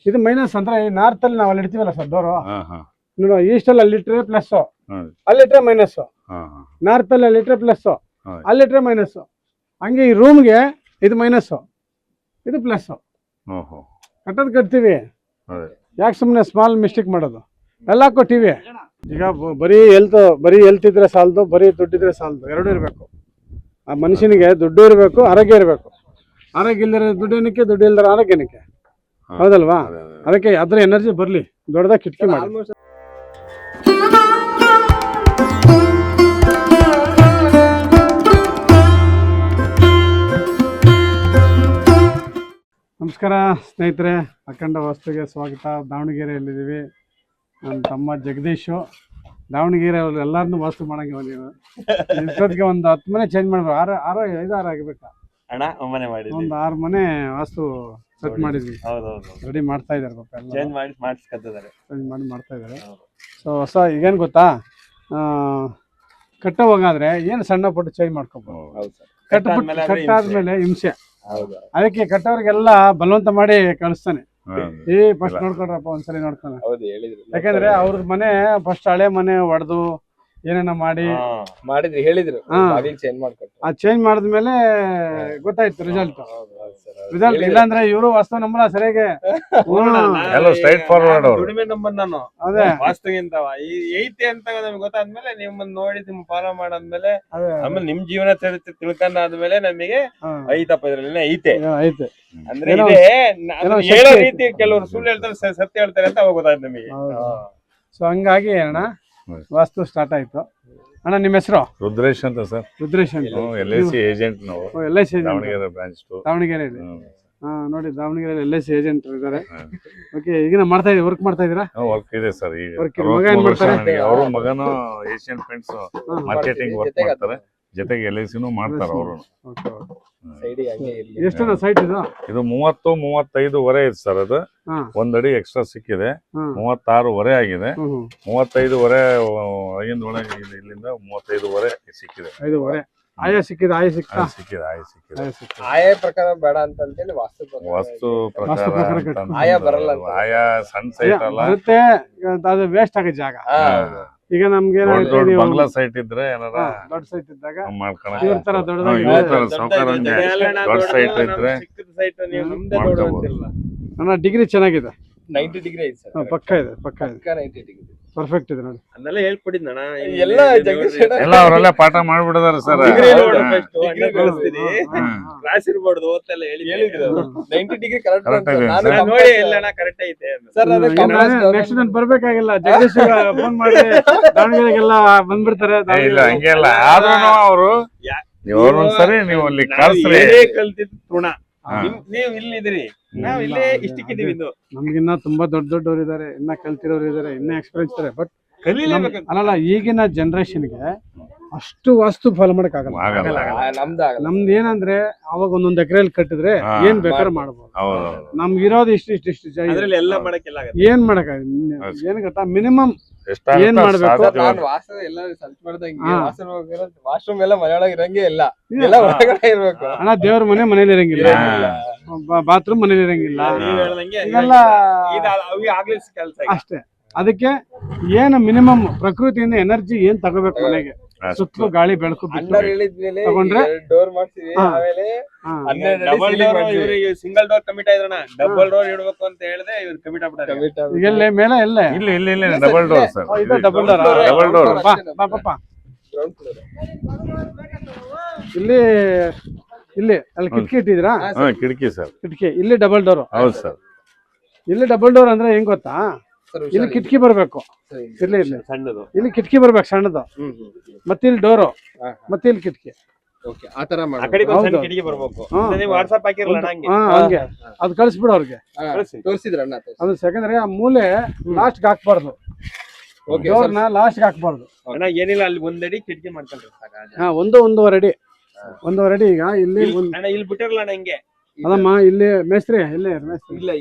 ಇದು ಮೈನಸ್ ಅಂದ್ರೆ ನಾರ್ತ್ ಅಲ್ಲಿ ನಾವು ಅಲ್ಲಿ ಇಡ್ತೀವಲ್ಲ ಸರ್ ಡೋರು ಹಾ ಹಾ ನೋಡು ಈಸ್ಟ್ ಅಲ್ಲಿ ಅಲ್ಲಿಟ್ರೆ ಪ್ಲಸ್ ಹೌದು. ಅಲ್ಲಿಟ್ರೆ ಮೈನಸ್ ಹಾ ಹಾ ನಾರ್ತ್ ಅಲ್ಲಿ ಅಲ್ಲಿಟ್ರೆ ಪ್ಲಸ್ ಹೌದು. ಅಲ್ಲಿಟ್ರೆ ಮೈನಸ್ ಹಂಗೆ ಈ ರೂಮ್ಗೆ ಇದು ಮೈನಸ್ ಇದು ಪ್ಲಸ್ ಓಹೋ ಕಟ್ಟೋದು ಕಟ್ತೀವಿ ಅದೇ ಯಾಕೆ ಸುಮ್ಮನೆ ಸ್ಮಾಲ್ ಮಿಸ್ಟೇಕ್ ಮಾಡೋದು ಎಲ್ಲ ಕೊಟ್ಟಿವಿ ಈಗ ಬರೀ ಹೆಲ್ತ್ ಇದ್ರೆ ಸಾಲದು ಬರೀ ದುಡ್ಡಿದ್ರೆ ಸಾಲದು ಎರಡೂ ಇರಬೇಕು ಆ ಮನುಷ್ಯನಿಗೆ ದುಡ್ಡು ಇರಬೇಕು ಆರೋಗ್ಯ ಇರಬೇಕು ಆರೋಗ್ಯ ಇಲ್ದಿರೋ ದುಡ್ಡು ಏನಕ್ಕೆ ದುಡ್ಡು ಇಲ್ದಿರೋ ಆರೋಗ್ಯ ಏನಕ್ಕೆ ಹೌದಲ್ವಾ ಅದಕ್ಕೆ ಅದ್ರ ಎನರ್ಜಿ ಬರಲಿ ದೊಡ್ಡದಾಗಿ ಕಿಟಕಿ ಮಾಡಿ ನಮಸ್ಕಾರ ಸ್ನೇಹಿತರೆ, ಅಖಂಡ ವಾಸ್ತುಗೆ ಸ್ವಾಗತ. ದಾವಣಗೆರೆಯಲ್ಲಿದ್ದೀವಿ. ನನ್ನ ತಮ್ಮ ಜಗದೀಶು ದಾವಣಗೆರೆ ಅವ್ರು ಎಲ್ಲರನ್ನೂ ವಾಸ್ತು ಮಾಡಂಗಿಲ್ಲ ನೀವು ಇಷ್ಟೊತ್ತಿಗೆ ಒಂದು 10 ಮನೆ ಚೇಂಜ್ ಮಾಡ್ಬೇಕು. 6 ಆಗಬೇಕಾ ಅಣ್ಣ ಮನೆ ಮಾಡಿದ್ವಿ, ಒಂದು 6 ಮನೆ ವಾಸ್ತು ಸೆಟ್ ಮಾಡಿದ್ವಿ. ರೆಡಿ ಮಾಡ್ತಾ ಇದ್ದಾರೆ ಪಾಪ ಎಲ್ಲ ಚೇಂಜ್ ಮಾಡಿ ಮಾಡಿಸ್ಕೊತಿದ್ದಾರೆ, ಚೇಂಜ್ ಮಾಡಿ ಮಾಡ್ತಾ ಇದ್ದಾರೆ. ಸೊ ಹೊಸ ಈಗೇನು ಗೊತ್ತಾ, ಕಟ್ಟೋವಾಗಾದ್ರೆ ಏನು ಸಣ್ಣ ಪುಟ್ಟ ಚೇಂಜ್ ಮಾಡ್ಕೋಬೋದು. ಕಟ್ಟಾದ್ಮೇಲೆ ಹಿಂಸೆ, ಅದಕ್ಕೆ ಕಟ್ಟೋರಿಗೆಲ್ಲ ಬಲವಂತ ಮಾಡಿ ಕಳಿಸ್ತಾನೆ. ಫಸ್ಟ್ ನೋಡ್ಕೊಡ್ರಪ್ಪ ಒಂದ್ಸಲಿ ನೋಡ್ತಾನೆ. ಯಾಕಂದ್ರೆ ಅವ್ರ ಮನೆ ಫಸ್ಟ್ ಹಳೆ ಮನೆ ಹೊಡೆದು ಏನೇನ ಮಾಡಿದ್ರಿ ಹೇಳಿದ್ರು, ಆ ಚೇಂಜ್ ಮಾಡಿದ್ಮೇಲೆ ಗೊತ್ತಾಯ್ತು ರಿಸಲ್ಟ್. ಇಲ್ಲಾಂದ್ರೆ ಇವರು ವಾಸ್ತು ನಮ್ಮಲ್ಲ ಸರಿಯಾಗಿ ದುಡಿಮೆ ನಂಬರ್ ನಾನು ಅದೇ ವಾಸ್ತುಗಿಂತ ಐತೆ ಅಂತ ನಮ್ಗೆ ಗೊತ್ತಾದ್ಮೇಲೆ ನಿಮ್ಮನ್ನ ನೋಡಿ ನಿಮ್ ಫಾಲೋ ಮಾಡಾದ್ಮೇಲೆ ಆಮೇಲೆ ನಿಮ್ ಜೀವನ ತಿಳ್ಕೊಂಡಾದ್ಮೇಲೆ ನಮಗೆ ಐತಪ್ಪ ಇದ್ರಲ್ಲಿ ಐತೆ ಅಂದ್ರೆ ಹೇಳೋ ರೀತಿ ಕೆಲವರು ಸುಳ್ಳು ಹೇಳ್ತಾರೆ, ಸತ್ಯ ಹೇಳ್ತಾರೆ ಅಂತ ಅವಾಗ ಗೊತ್ತಾಯ್ತು ನಮಗೆ. ಸೊ ಹಂಗಾಗಿ ಅಣ್ಣ ವಾಸ್ತು ಸ್ಟಾರ್ಟ್ ಆಯ್ತು. ಅಣ್ಣ ನಿಮ್ಮ ಹೆಸರು? ರುದ್ರೇಶ್ ಅಂತ ಸರ್. ರುದ್ರೇಶ್ ಅಂತ LIC ಏಜೆಂಟ್ ನಾವು. LIC ದಾವಣಗೆರೆ ಬ್ರಾಂಚ್ ದಾವಣಗೆರೆಯಲ್ಲಿ. ನೋಡಿ ದಾವಣಗೆರೆಯಲ್ಲಿ LIC ಏಜೆಂಟ್ ಇದ್ದಾರೆ. ಓಕೆ, ಈಗ ಮಾಡ್ತಾ ಇದೀವಿ, ವರ್ಕ್ ಮಾಡ್ತಾ ಇದೀರಾ? ವರ್ಕ್ ಇದೆ ಸರ್. ಈಗ ಮಗ ಏನ್ ಮಾಡ್ತಾರೆ? ಅವರು ಮಗನು ಏಷ್ಯನ್ ಪೇಂಟ್ಸ್ ಮಾರ್ಕೆಟಿಂಗ್ ವರ್ಕ್ ಮಾಡ್ತಾರೆ, ಜೊತೆಗೆ LICನೂ ಮಾಡ್ತಾರೆ ಅವರು. ಎಷ್ಟು ಸೈಟ್ ಇದು? ಇದು 30-35 ಇದೆ ಸರ್. ಅದು 1 ಅಡಿ ಎಕ್ಸ್ಟ್ರಾ ಸಿಕ್ಕಿದೆ, 36 ಆಗಿದೆ. 35 ಆಗಿಂದ ಒಳಗೆ ಇಲ್ಲಿಂದ 35 ಸಿಕ್ಕಿದೆ. 5 ಆಯಾ ಸಿಕ್ಕಿದೆ. ಆಯಾ ಪ್ರಕಾರ ಬೇಡ ಅಂತೇಳಿ ವಾಸ್ತು ಪ್ರಕಾರ ಆಯಾ ಬರಲ್ಲ. ಆಯಾ ಸಣ್ಣ ಸೈಟ್ ಅಲ್ಲ, ಅದು ವೇಸ್ಟ್ ಆಗೋ ಜಾಗ. ಈಗ ನಮ್ಗೆ ಬಂಗ್ಲಾ ಸೈಟ್ ಇದ್ರೆ ಏನಾರ ದೊಡ್ಡ ಸೈಟ್ ಇದ್ದಾಗ ಮಾಡ್ಕೊಳಕ್ ದೊಡ್ಡ ಸೈಟ್ ಇದ್ರೆ ನನ್ನ ಡಿಗ್ರಿ ಚೆನ್ನಾಗಿದೆ, 90 ಡಿಗ್ರಿ ಐತೆ ಸರ್. ಪಕ್ಕ ಇದೆ 90 ಡಿಗ್ರಿ ಪರ್ಫೆಕ್ಟ್ ಇದೆ ನೋಡಿ. ಅದನ್ನೆಲ್ಲ ಹೇಳ್ಕೊಟ್ಟಿದ್ನಣ್ಣ, ಎಲ್ಲ ಅವರೆಲ್ಲ ಪಾಠ ಮಾಡ್ಬಿಡದಾರೆ ಸರ್. ಕ್ಲಾಸ್ ಇರ್ಬಾರ್ದು ಓದ್ತೆಲ್ಲ ಹೇಳಿದ್ರು 90 ಡಿಗ್ರಿ ಕರೆಕ್ಟ್ ನೋಡಿ ಎಲ್ಲಣ್ಣ ಕರೆಕ್ಟ್ ಐತೆ ಸರ್. ನೆಕ್ಸ್ಟ್ ನಾನು ಬರ್ಬೇಕಾಗಿಲ್ಲ, ಜಗದೀಶ್ ಫೋನ್ ಮಾಡಿ ದಾವಣಗೆರೆಗೆಲ್ಲ ಬಂದ್ಬಿಡ್ತಾರೆ. ಇಲ್ಲ ಹಂಗೆಲ್ಲ ಆದ್ರೂ ಅವರು ಒಂದ್ಸರಿ ನೀವು ಅಲ್ಲಿ ಕಳ್ಸ್ರಿ. ಕಲ್ತಿದ್ದು ತೃಣ, ನೀವು ಇಲ್ಲಿದ್ರಿ, ನಾವ್ ಇಲ್ಲೇ ಇಷ್ಟಕ್ಕಿದೀವಿ. ನಮ್ಗಿನ್ನ ತುಂಬಾ ದೊಡ್ಡವ್ರು ಇದಾರೆ, ಇನ್ನ ಕಲ್ತಿರೋರು ಇದಾರೆ, ಇನ್ನ ಎಕ್ಸ್ಪೀರಿಯನ್ಸ್ ಇದಾರೆ. ಬಟ್ ಅಲ್ಲ, ಈಗಿನ ಜನರೇಷನ್ಗೆ ಅಷ್ಟು ವಾಸ್ತು ಫಾಲೋ ಮಾಡಕ್ ಆಗಲ್ಲ. ನಮ್ದು ಏನಂದ್ರೆ ಅವಾಗ 1 ಎಕರೆಯಲ್ಲಿ ಕಟ್ಟಿದ್ರೆ ಏನ್ ಬೇಕಾದ್ರೂ ಮಾಡ್ಬೋದು. ನಮ್ಗೆ ಇರೋದು ಇಷ್ಟು ಎಲ್ಲ ಮಾಡಕ್ಕೆಲ್ಲ ಏನ್ ಮಾಡಕ್ ಏನ್ ಗೊತ್ತಾ, ಮಿನಿಮಮ್ ಏನ್ ಮಾಡ್ಬೇಕು. ವಾಶ್ರೂಮ್ ಎಲ್ಲ ಮನೆಯೊಳಗೆ ಇರಂಗೇ ಇಲ್ಲ, ಎಲ್ಲ ಹೊರಗಡೆ ಇರ್ಬೇಕು. ಅಣ್ಣ ದೇವ್ರ ಮನೇಲಿ ಇರಂಗಿಲ್ಲ, ಬಾತ್ರೂಮ್ ಮನೇಲಿ ಇರಂಗಿಲ್ಲ, ಇವೆಲ್ಲ ಅಷ್ಟೇ. ಅದಕ್ಕೆ ಏನು ಮಿನಿಮಮ್ ಪ್ರಕೃತಿಯಿಂದ ಎನರ್ಜಿ ಏನ್ ತಗೋಬೇಕು ಮನೆಗೆ, ಸುತ್ತಲೂ ಗಾಳಿ ಬೆಳಕು ತಗೊಂಡ್ರೆ ಡೋರ್ ಮಾಡ್ತೀವಿ. ಆಮೇಲೆ ಸಿಂಗಲ್ ಡೋರ್ ಕಮಿಟ್ ಆಯ್ರಣ್ಣ, ಡಬಲ್ ಡೋರ್ ಇಡ್ಬೇಕು ಅಂತ ಹೇಳಿದ್ರೆ ಇವ್ರು ಕಮಿಟ್ ಆಗ್ಬಿಟ್ಟಾರೆ. ಈಗೆಲ್ಲ ಮೇಲೆ ಎಲ್ಲ ಇಲ್ಲ ಡಬಲ್ ಡೋರ್ ಸರ್. ಇದು ಡಬಲ್ ಡೋರ್. ಡಬಲ್ ಡೋರ್ ಇಲ್ಲಿ ಅಲ್ಲಿ ಕಿಟಕಿ ಇಟ್ಟಿದ್ರಾ? ಕಿಟಕಿ ಸರ್, ಕಿಟಕಿ. ಇಲ್ಲಿ ಡಬಲ್ ಡೋರ್. ಹೌದು ಸರ್. ಇಲ್ಲಿ ಡಬಲ್ ಡೋರ್ ಅಂದ್ರೆ ಹೆಂಗ್ ಗೊತ್ತಾ, ಇಲ್ಲಿ ಕಿಟಕಿ ಬರ್ಬೇಕು, ಇರ್ಲಿ ಸಣ್ಣದು, ಇಲ್ಲಿ ಕಿಟಕಿ ಬರ್ಬೇಕು ಸಣ್ಣದು, ಮತ್ತೆ ಇಲ್ಲಿ ಡೋರು, ಮತ್ತೆ ಇಲ್ಲಿ ಕಿಟಕಿ. ಹಂಗೆ ಅದು ಕಳ್ಸ್ಬಿಡು ಅವ್ರಿಗೆ. ಅದು ಸೆಕೆಂಡ್ರಿ ಆ ಮೂಲೆ ಲಾಸ್ಟ್ ಹಾಕ್ಬಾರ್ದು, ಡೋರ್ನ ಲಾಸ್ಟ್ ಹಾಕ್ಬಾರ್ದು. ಏನಿಲ್ಲ, ಅಲ್ಲಿ 1 ಅಡಿ ಕಿಟಕಿ ಮಾಡ್ಕೊಂಡ್ರೆ 1.5 ಅಡಿ. ಈಗ ಇಲ್ಲಿ ಇಲ್ಲಿ ಬಿಟ್ಟಿರಲ್ಲ ಹಿಂಗೆ ಅದಮ್ಮ, ಇಲ್ಲಿ ಮೇಸ್ತ್ರಿ ಇಲ್ಲೇ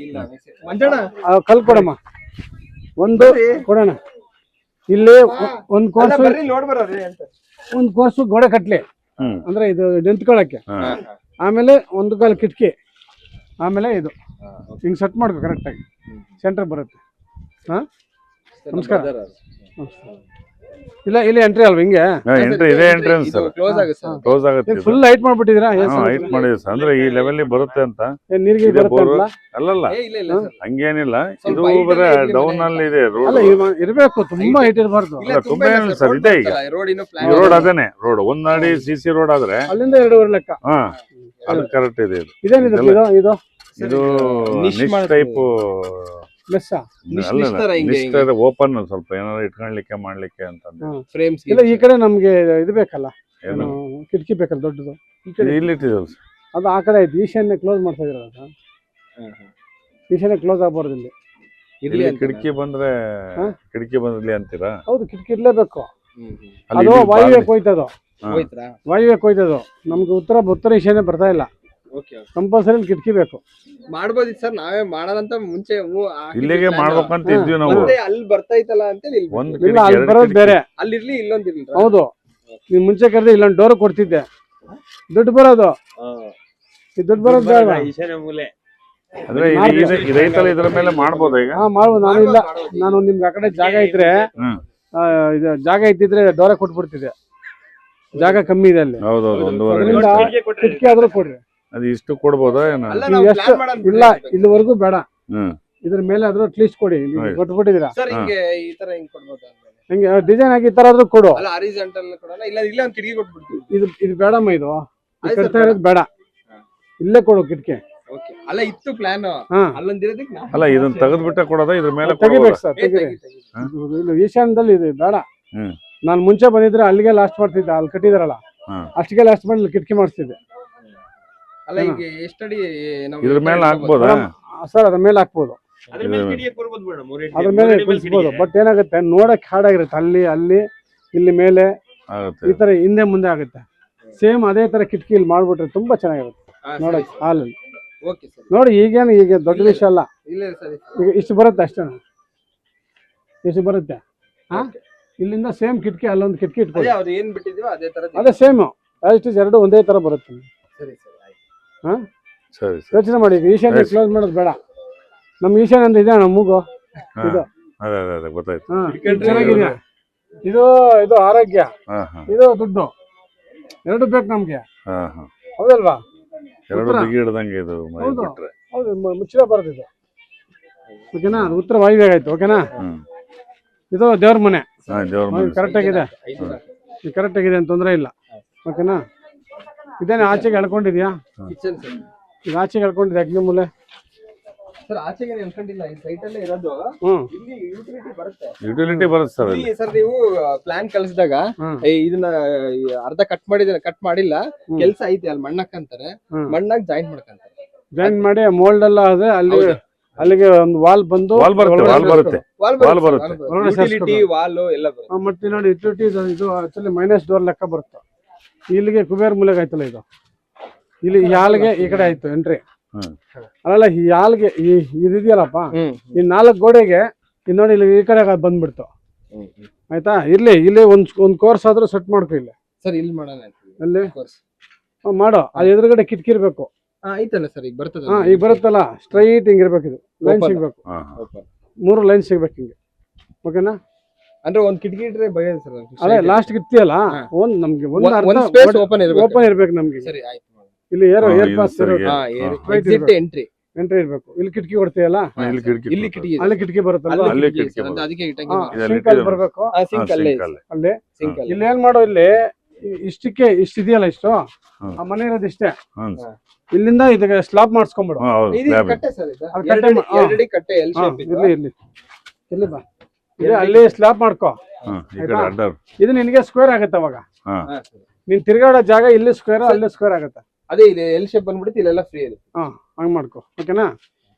ಮಂಜಣ್ಣ ಕಲ್ ಕೊಡಮ್ಮ, ಒಂದು ಕೊಡೋಣ. ಇಲ್ಲಿ ಒಂದ್ ಕೋರ್ಸು ಗೋಡೆ ಕಟ್ಲಿ ಅಂದ್ರೆ ಇದು ನಿಂತ್ಕೊಳಕ್ಕೆ, ಆಮೇಲೆ 1 ಕಾಲು ಕಿಟಕಿ, ಆಮೇಲೆ ಇದು ಹಿಂಗ್ ಸೆಟ್ ಮಾಡ್ಕೊ ಕರೆಕ್ಟಾಗಿ ಸೆಂಟರ್ ಬರುತ್ತೆ. ಹಾ ನಮಸ್ಕಾರ. ಇಲ್ಲ ಇಲ್ಲಿ ಎಂಟ್ರಿ ಅಲ್ವಾ ಹಿಂಗೆ ಎಂಟ್ರಿ ಇದೆ ಎಂಟ್ರೆನ್ಸ್ ಸರ್, ಕ್ಲೋಸ್ ಆಗುತ್ತೆ ಸರ್. ಕ್ಲೋಸ್ ಆಗುತ್ತೆ. ಫುಲ್ ಹೈಟ್ ಮಾಡ್ಬಿಟ್ಟಿದ್ದೀರಾ? ಹೈಟ್ ಮಾಡಿದ್ವಿ ಸರ್, ಅಂದ್ರೆ ಈ ಲೆವೆಲ್ ಬರುತ್ತೆ ಅಂತ. ನೀರಿಗೆ ಇದೆ ಬರುತ್ತೆ ಬೋರು. ಅಂತಲ್ಲ? ಅಲ್ಲಲ್ಲ ಇಲ್ಲ ಇಲ್ಲ ಸರ್. ಹಂಗೇನಿಲ್ಲ, ಸ್ವಲ್ಪ ಇದು height ಬರೀ ಅಲ್ಲಿ ಡೌನ್ ಅಲ್ಲಿ ಇದೆ ರೋಡ್. ಅಲ್ಲ ಇರ್ಬೇಕು, ತುಂಬಾ ಹೈಟ್ ಇರಬಾರ್ದು. ಇಲ್ಲ, ಅಲ್ಲ, ತುಂಬಾ ಏನಿಲ್ಲ ಸರ್, ಇದೆ ಈಗ. ರೋಡ್ ಇನ್ನು ಈ ಪ್ಲಾನ್ ರೋಡ್ ಅದೇನೆ, ರೋಡ್ ಒಂದಾಡಿ CC ರೋಡ್ ಆದ್ರೆ ಅಲ್ಲಿಂದ 2.5 ಲೆಕ್ಕ. ಹಾ ಅದು ಕರೆಕ್ಟ್ ಇದೆ. ಇದು ಇದೇನಿದೆ ಇದು ಇದು ನಿಶ್ ನಿಶ್ ಮಾಡೋದು. ಟೈಪ್ ಮೆಸ್ಸ? ನಿಶ್ತರ ಹಿಂಗೆ ನಿಶ್ತರ ಓಪನ್ ಸ್ವಲ್ಪ ಏನಾದ್ರು ಇಟ್ಕೊಳ್ಲಿಕ್ಕೆ ಮಾಡ್ಲಿಕ್ಕೆ ಅಂತ. ಫ್ರೇಮ್ಸ್ ಇಲ್ಲ ಈ ಕಡೆ ನಮ್ಗೆ ಇದು ಬೇಕಲ್ಲ, ಏನು ಕಿಟಕಿ ಬೇಕಲ್ಲ ದೊಡ್ಡದು. ಈ ಕಡೆ ಇಲ್ಲಿ ಇಟ್ಟಿದ್ದೀವಿ ಸರ್. ಅದು ಆ ಕಡೆ ಐತಿ, ಈಶಾನ್ಯ ಕ್ಲೋಸ್ ಮಾಡ್ತಾ ಇದ್ರಲ್ಲ, ಈಶಾನ್ಯ ಕ್ಲೋಸ್ ಆಗ್ಬಾರ್ದು ಇಲ್ಲಿ. ಇರ್ಲಿ ಇಲ್ಲಿ ಅಂತ ಕಿಟಕಿ ಬಂದ್ರೆ ಹಾ? ಕಿಟಕಿ ಬಂದ್ಲಿ ಅಂತೀರಾ? ಹೌದು, ಕಿಟಕಿ ಇರ್ಲೇಬೇಕು. ಅಲ್ಲಿ ಅದು ಇಲ್ಲಿ ವಾಯುವ್ಯ ಬಾಗಿಲು- ಕೊಯ್ತದು, ಹಾ. ಹೋಯ್ತಾ? ವಾಯುವ್ಯ ಕೊಯ್ತದು. ನಮ್ಗೆ ಉತ್ತರ ಈಶಾನ್ಯ ಬರ್ತಾ ಇಲ್ಲ. ಓಕೆ ಕಂಪಲ್ಸರಿ ಕಿಟಕಿ ಬೇಕು. ಮಾಡ್ಬೋದಿತ್ತು ಸರ್, ನಾವೇ ಮಾಡೋದಂತ ಮುಂಚೆ ಇಲ್ಲಿಗೆ ಮಾಡ್ಬೇಕಂತ ಹಾ. ಇದ್ವಿ ನಾವು. ಮತ್ತೆ ಅಲ್ಲಿ ಬರ್ತಾ ಇತ್ತಲ್ಲ ಅಂತ ಇಲ್ಲಿ ಒಂದು ಇಲ್ಲ ಕಿಟಕಿ, ಅಲ್ಲಿ ಎರಡು ಬರೋದು ಕಿಟಕಿ. ಬೇರೆ. ಅಲ್ಲಿರ್ಲಿ ಇಲ್ಲೊಂದಿರ್ಲಿ. ಹೌದು, ನೀವು ಮುಂಚೆ ಕರೆದ್ರೆ ಇಲ್ಲೊಂದು ಡೋರ್ ಕೊಡ್ತಿದ್ದೆ, ದುಡ್ಡು ಬರೋದು. ಈ ದುಡ್ಡು ಬರೋದು ಬೇಡ. ಈಶಾನ್ಯ ಮೂಲೆ ಅಂದ್ರೆ ಇದೈತಲ್ಲ, ಇದ್ರ ಮೇಲೆ ಮಾಡ್ಬೋದಾ ಈಗ? ಹಾ ಮಾಡ್ಬೋದು. ನಾನು ಇಲ್ಲ, ನಾನು ನಿಮ್ಗೆ ಆ ಕಡೆ ಜಾಗ ಇದ್ರೆ ಹ್ಮ್. ಇದು ಜಾಗ ಇದ್ದಿದ್ರೆ ಡೋರ ಕೊಟ್ಬಿಡ್ತಿದ್ದೆ. ಜಾಗ ಕಮ್ಮಿ ಇದೆ ಅಲ್ಲಿ. ಹೌದೌದು, ಒಂದೂವರೆ ಅದರಿಂದ ಅಡಿ. ಕಿಟಕಿ ಆದ್ರೂ ಕೊಡ್ರಿ. ಅದು ಇಷ್ಟು ಕೊಡ್ಬೋದಾ ಏನ? ಅಲ್ಲ, ನೀವು ನಾವು ಎಷ್ಟು ಪ್ಲಾನ್ ಮಾಡೋಣ. ಇಲ್ಲ ಇಲ್ಲಿವರೆಗೂ ಬೇಡ, ಹ್ಮ್. ಇದ್ರ ಮೇಲೆ ಆದ್ರೂ ಅಟ್ಲೀಸ್ಟ್ ಕೊಡಿ. ನೀವು ಆಯ್ತು. ಕೊಟ್ಬಿಟ್ಟಿದ್ದೀರಾ, ಸರ್ ಹಿಂಗೆ ಈ ತರ ಹಿಂಗ್ ಕೊಡ್ಬೋದು ಆಮೇಲೆ. ಹಂಗೆ ಡಿಸೈನ್ ಆಗಿ ಈ ತರ ಆದ್ರೂ ಕೊಡು. ಅಲ್ಲ ಹಾರಿಜಾಂಟಲ್ ಕೊಡೋಣ, ಇಲ್ಲ ಇಲ್ಲ ಒಂದು ಕಿಟಕಿ ಕೊಟ್ಬಿಡ್ತೀವಿ. ಇದು ಬೇಡಮ್ಮ, ಇದು ಆಯ್ತು ಕಟ್ತಾ ಸರ್, ಇರೋದು ಬೇಡ. ಇಲ್ಲೇ ಕೊಡು ಕಿಟಕಿ. ಓಕೆ. ಅಲ್ಲ ಇತ್ತು ಪ್ಲಾನ್, ಹಾ ಅಲ್ಲೊಂದಿರೋದಕ್ಕೆ ನಾವು ಅಲ್ಲ, ಇದನ್ನ ತೆಗೆದ್ಬಿಟ್ಟೆ ಕೊಡೋದಾ ಇದ್ರ ಮೇಲೆ ತೆಗಿಬೇಕು ಕೊಡ್ಬೋದಾ? ಸರ್, ತೆಗಿರಿ. ಹಾ? ಇದು ಈಶಾನ್ಯದಲ್ಲಿ ಇದು ಬೇಡ. ಹ್ಮ್. ನಾನು ಮುಂಚೆ ಬಂದಿದ್ರೆ ಅಲ್ಲಿಗೆ ಲಾಸ್ಟ್ ಮಾಡ್ತಿದ್ದೆ, ಅಲ್ಲಿ ಕಟ್ಟಿದಾರಲ್ಲ ಹಾ. ಅಷ್ಟಿಗೆ ಲಾಸ್ಟ್ ಮಾಡಿ ಇಲ್ಲಿ ಕಿಟಕಿ ಮಾಡಿಸ್ತಿದ್ದೆ. ಅಲ್ಲ ಈಗ ಎಷ್ಟಡಿ ನಾವು ಇದ್ರ ಮೇಲೆ ಹಾಕ್ಬೋದಾ? ಸರ್ ಅದ್ರ ಮೇಲೆ ಹಾಕ್ಬೋದು, ಅದ್ರ ಮೇಲೆ ಕಿಡಿಗೆ ಕೊಡ್ಬೋದು ಮೇಡಮ್. ಅದ್ರ ಮೇಲೆ ಕುಳಿಸ್ಬೋದು. ಬಟ್ ಏನಾಗುತ್ತೆ, ನೋಡಕ್ ಹಾಡಾಗಿರುತ್ತೆ. ಅಲ್ಲಿ ಇಲ್ಲಿ ಮೇಲೆ ಆಗುತ್ತೆ. ಈ ತರ ಹಿಂದೆ ಮುಂದೆ ಆಗುತ್ತೆ. ಸೇಮ್ ಅದೇ ತರ ಕಿಟಕಿ ಇಲ್ಲಿ ಮಾಡ್ಬಿಟ್ರೆ ತುಂಬಾ ಚೆನ್ನಾಗಿರುತ್ತೆ ನೋಡಕ್ ಹಾಲಲ್ಲಿ. Okay sir. ನೋಡಿ ಈಗೇನು ಈಗ ದೊಡ್ಡ ವಿಷಯ ಅಲ್ಲ, ಇಲ್ಲ ಸರಿ. ಈಗ ಇಷ್ಟು ಬರುತ್ತೆ ಅಷ್ಟೇ. ಇಷ್ಟು ಬರುತ್ತೆ. ಹಾ, ಇಲ್ಲಿಂದ ಸೇಮ್ ಕಿಟಕಿ, ಅಲ್ಲೊಂದು ಕಿಟಕಿ ಅದೇ ಇಟ್ಕೊಳ್ಳಿ. ಅವ್ರು ಏನ್ ಬಿಟ್ಟಿದೀವೋ ಅದೇ ತರ. ಅದೇ ಸೇಮ್ ಎರಡು ಒಂದೇ ತರ ಬರುತ್ತೆ. ಸರಿ ಸರಿ ಆಯ್ತು. ಹಾ, ಸರಿ ಸರಿ. ಯೋಚನೆ ಮಾಡಿ. ಈಗ ಈಶಾನ್ಯ ಕ್ಲೋಸ್ ಮಾಡೋದು ಬೇಡ. ನಮ್ ಈಶಾನ್ಯ ಅಂತ ಇದೆ ನಮ್ಮ ಮೂಗು ಹಾ. ಇದು. ಅದೇ ಅದೇ ಅದೇ ಗೊತ್ತಾಯ್ತು. ಹಾ, ಇದು ಚೆನ್ನಾಗಿದೆ. ಇದು ಆರೋಗ್ಯ, ಹಾ ಹಾ ಇದು ದುಡ್ಡು, ಎರಡು ಬೇಕು ನಮ್ಗೆ. ಹಾ ಹಾ. ಹೌದಲ್ವಾ? ಎರಡು ಉತ್ತರ. ಬಿಗಿ ಹಿಡ್ದಂಗೆ ಇದು ಮೈ ಹೌದು. ಬಿಟ್ರೆ. ಹೌದು, ಮುಚ್ಚಳ ಬರೋದಿದೆ. ಓಕೆನಾ? ಅದು ಉತ್ತರ ವಾಯುವ್ಯ ಆಯ್ತು. ಓಕೆನಾ? ಹ್ಮ್. ಇದು ದೇವ್ರ ಮನೆ, ಹಾ, ದೇವ್ರ ಮನೆ. ಕರೆಕ್ಟ್ ಆಗಿದೆ. ಕರೆಕ್ಟ್ ಆಗಿದೆ ಅಂತ ತೊಂದರೆ ಇಲ್ಲ. ಓಕೆನಾ? ಇದೇನೆ ಆಚೆಗೆ ಎಳ್ಕೊಂಡಿದ್ಯಾ? Kitchen sir. ಈಗ ಆಚೆಗೆ ಎಳ್ಕೊಂಡಿದ್ಯಾ ಅಗ್ನಿ ಮೂಲೆ? ಸರ್ ಆಚೆಗೆ ಎಳ್ಕೊಂಡಿಲ್ಲ, ಈ ಸೈಟ್ ಅಲ್ಲೇ ಇರೋದು. ಹ್ಮ್ ಇಲ್ಲಿ ಯುಟಿಲಿಟಿ ಬರುತ್ತೆ. ಯುಟಿಲಿಟಿ ಬರುತ್ತೆ ಸರ್ ಅಲ್ಲಿ. ಇಲ್ಲಿ ಸರ್ ನೀವು ಪ್ಲಾನ್ ಕಳಿಸಿದಾಗ ಹ್ಮ್ ಇದನ್ನ ಅರ್ಧ ಕಟ್ ಮಾಡಿಲ್ಲ, ಕೆಲ್ಸ ಐತಿ ಅಲ್ಲಿ ಮಣ್ಣಕ್ಕಂತಾರೆ, ಹ್ಮ್. ಮಣ್ಣಾಗ ಜಾಯಿಂಟ್ ಮಾಡ್ಕಂತಾರೆ. ಜಾಯಿನ್ ಮಾಡಿ ಮೋಲ್ಡ್ ಎಲ್ಲ ಅದೇ ಅಲ್ಲಿ ಹೌದು. ಅಲ್ಲಿಗೆ ಒಂದು ವಾಲ್ ಬಂದು ವಾಲ್ ಬರುತ್ತೆ, ಒಳಗಡೆ ವಾಲ್ ಬರುತ್ತೆ. ವಾಲ್ ವಾಲ್ ಬರುತ್ತೆ. ಒಳಗಡೆ ಯುಟಿಲಿಟಿ ವಾಲ್ ಎಲ್ಲ ಬರುತ್ತೆ. ಮತ್ತೆ ನೋಡಿ ಯುಟಿಲಿಟಿ ಇದು ಆಕ್ಚುಲಿ ಮೈನಸ್ ಡೋರ್ ಲೆಕ್ಕ ಬರುತ್ತೆ. ಇಲ್ಲಿಗೆ ಕುಬೇರ್ ಮೂಲೆಗೆ ಆಯ್ತಲ್ಲ ಇದು, ಇಲ್ಲಿ ಈ ಹಾಲ್ಗೆ ಈ ಕಡೆ ಆಯ್ತು ಎಂಟ್ರಿ. ಹ್ಮ್. ಅಲ್ಲ ಈ ಹಾಲ್ಗೆ ಇದೆಯಲ್ಲಪ್ಪ, ಈ 4 ಗೋಡೆಗೆ ಇಲ್ಲಿ ನೋಡಿ ಇಲ್ಲಿ ಈ ಕಡೆ ಬಂದ್ಬಿಡ್ತು. ಆಯ್ತಾ? ಇಲ್ಲಿ ಒಂದ್ ಕೋರ್ಸ್ ಆದ್ರೂ ಸೆಟ್ ಮಾಡ್ಕೊ. ಇಲ್ಲಿ ಸರ್ ಇಲ್ಲಿ ಮಾಡೋಣ ಅಲ್ಲಿ ಮಾಡೋ. ಅದು ಎದುರುಗಡೆ ಕಿಟಕಿ ಇರ್ಬೇಕು. ಐತಲ್ಲ ಸರ್, ಈಗ ಬರ್ತದೆ. ಹಾ, ಈಗ ಬರುತ್ತಲ್ಲ ಸ್ಟ್ರೈಟ್ ಹಿಂಗ್ ಇರ್ಬೇಕು. ಇದು ಲೈನ್ Open. ಸಿಗ್ಬೇಕು, ಹಾ ಹಾ. 3 ಲೈನ್ ಸಿಗ್ಬೇಕು ಹಿಂಗೆ. ಓಕೆನಾ? ಅಂದ್ರೆ ಒಂದ್ ಕಿಟಕಿ ಇಟ್ರೆ ಭಯ ಸರ್. ಅದೇ ಲಾಸ್ಟ್ ಇರ್ತೀಯಲ್ಲ, ಹಾ. ನಮ್ಗೆ ಒಂದ್ ಸ್ಪೇಸ್ ಓಪನ್ ಇರ್ಬೇಕು. ಓಪನ್ ಇರ್ಬೇಕು ನಮ್ಗೆ. ಸರಿ ಆಯ್ತು. ಇಲ್ಲಿ ಏರ್ ಹಾ, ಏರ್ ಇದು ಪಾಸ್ ಸರಿಗೆ. ಹಾ, Right ಎಕ್ಸಿಟ್ ಇರ್ಬೇಕು. ಎಂಟ್ರಿ. ಎಂಟ್ರಿ ಇರ್ಬೇಕು. ಇಲ್ಲಿ ಕಿಟಕಿ ಕೊಡ್ತೀಯಲ್ಲ, ಹಾ, ಇಲ್ಲಿ ಕಿಟಕಿ ಇಲ್ಲಿ ಕೊಡ್ತಾರೆ. ಕಿಟಕಿ ಇದೆ. ಅಲ್ಲಿ ಕಿಟಕಿ ಬರುತ್ತಲ್ವಾ, ಅಲ್ಲಿ ಕಿಟಕಿ ಕಿಟಕಿ ಇದೆ ಸರ್, ಬರುತ್ತೆ. ಅದಕ್ಕೆ ಇಟ್ಟಂಗೆ ಹಾ, ಮಾಡಿ. ಇದರಲ್ಲಿ ಸಿಂಕ್ ಅಲ್ಲಿ ಬರ್ಬೇಕು. ಸಿಂಕ್ ಹಾ, ಅಲ್ಲೇ ಸಿಂಕ್ ಅಲ್ಲೇ. ಅಲ್ಲಿ ಸಿಂಕ್ ಅಲ್ಲೇ. ಇಲ್ಲಿ ಏನ್ ಮಾಡೋ, ಇಲ್ಲಿ ಇಷ್ಟಕ್ಕೆ ಇದೆಯಲ್ಲ ಇಷ್ಟು, ಹ್ಮ್. ಆ ಮನೆ ಇರೋದು ಇಷ್ಟೇ. ಹ್ಮ್. ಇಲ್ಲಿಂದ ಇದಕ್ಕೆ ಸ್ಲಾಬ್ ಮಾಡಿಸ್ಕೊಂಡ್ಬಿಡು. ಹಾ, ಹೌದು, ಇದು ಸ್ಲ್ಯಾಬ್ ಇದೆ. ಕಟ್ಟೆ ಸರ್ ಇದು. ಅದು ಕಟ್ಟೆ ಹಾ. ಎರಡಡಿ ಕಟ್ಟೆ ಎಲ್ ಹಾ, ಶೇಪ್ ಇದೆ. ಇಲ್ಲಿ ಬಾ, ಇಲ್ಲಿ ಅಲ್ಲಿ ಸ್ಲಾಬ್ ಮಾಡ್ಕೋ. ಹಾ, ಈ ಕಡೆ ಅಡ್ಡ. ಇದು ನಿನಗೆ ಸ್ಕ್ವೇರ್ ಆಗುತ್ತೆ ಅವಾಗ. ಹಾ. ಹಾ, ಸರ್. ನೀನ್ ತಿರ್ಗಾಡೋ ಜಾಗ ಇಲ್ಲಿ ಸ್ಕ್ವೇರ್, ಅಲ್ಲಿ ಸ್ಕ್ವೇರ್ ಆಗುತ್ತೆ. ಅದೇ ಇಲ್ಲಿ ಎಲ್ ಶೇಪ್ ಬಂದ್ಬಿಡುತ್ತೆ, ಇಲ್ಲೆಲ್ಲ ಫ್ರೀ ಇದೆ. ಹಾ, ಹಂಗ್ ಮಾಡ್ಕೋ. ಓಕೆನಾ?